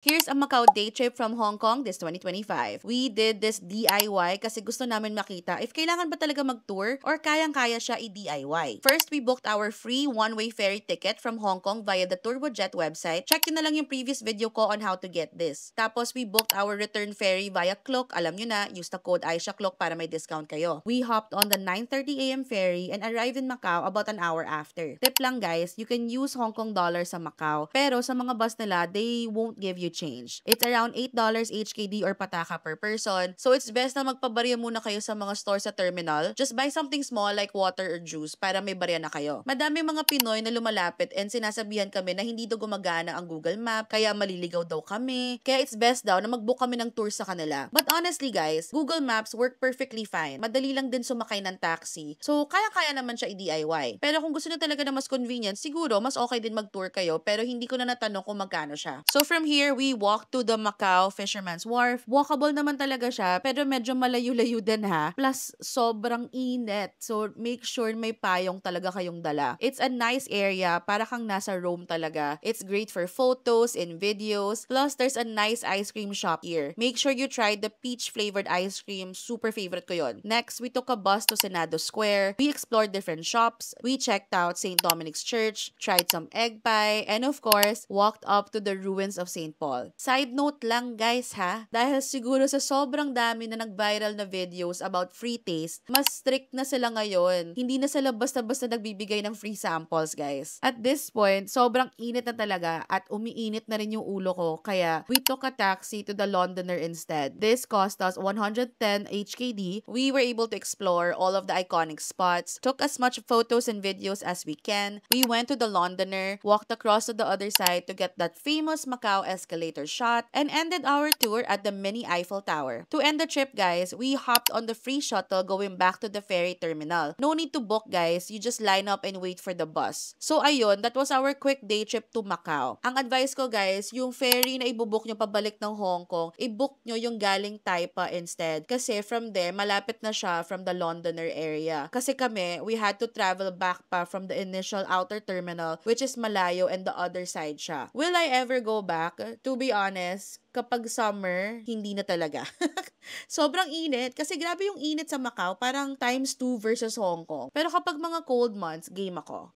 Here's a Macau day trip from Hong Kong this 2025. We did this DIY kasi gusto namin makita if kailangan ba talaga mag-tour or kayang-kaya siya i-DIY. First, we booked our free one-way ferry ticket from Hong Kong via the Turbojet website. Check nyo na lang yung previous video ko on how to get this. Tapos, we booked our return ferry via Klook. Alam nyo na, use the code AishaKlook para may discount kayo. We hopped on the 9:30 a.m. ferry and arrived in Macau about an hour after. Tip lang guys, you can use Hong Kong dollars sa Macau, pero sa mga bus nila, they won't give you change. It's around $8 HKD or pataka per person. So it's best na magpabarya muna kayo sa mga store sa terminal. Just buy something small like water or juice para may barya na kayo. Madaming mga Pinoy na lumalapit and sinasabihan kami na hindi daw gumagana ang Google Map, kaya maliligaw daw kami. Kaya it's best daw na mag-book kami ng tour sa kanila. But honestly guys, Google Maps work perfectly fine. Madali lang din sumakay ng taxi. So kaya-kaya naman siya i-DIY. Pero kung gusto niyo talaga na mas convenient, siguro mas okay din mag-tour kayo, pero hindi ko na natanong kung magkano siya. So from here, we walked to the Macau Fisherman's Wharf. Walkable naman talaga siya, pero medyo malayo-layo din ha. Plus, sobrang init. So make sure may payong talaga kayong dala. It's a nice area, para kang nasa Rome talaga. It's great for photos and videos. Plus, there's a nice ice cream shop here. Make sure you try the peach-flavored ice cream. Super favorite ko yun. Next, we took a bus to Senado Square. We explored different shops. We checked out St. Dominic's Church, tried some egg pie, and of course, walked up to the ruins of St. Paul. Side note lang guys ha, dahil siguro sa sobrang dami na nag-viral na videos about free taste, mas strict na sila ngayon. Hindi na sila basta-basta nagbibigay ng free samples guys. At this point, sobrang init na talaga at umiinit na rin yung ulo ko, kaya we took a taxi to the Londoner instead. This cost us 110 HKD. We were able to explore all of the iconic spots, took as much photos and videos as we can. We went to the Londoner, walked across to the other side to get that famous Macau escalator shot, and ended our tour at the mini Eiffel Tower. To end the trip guys, we hopped on the free shuttle going back to the ferry terminal. No need to book guys, you just line up and wait for the bus. So ayun, that was our quick day trip to Macau. Ang advice ko guys, yung ferry na ibubook nyo pabalik ng Hong Kong, i-book nyo yung galing Taipa instead. Kasi from there, malapit na siya from the Londoner area. Kasi kami, we had to travel back pa from the initial outer terminal, which is malayo and the other side siya. Will I ever go back? To be honest, kapag summer, hindi na talaga. Sobrang init. Kasi grabe yung init sa Macau. Parang times 2 versus Hong Kong. Pero kapag mga cold months, game ako.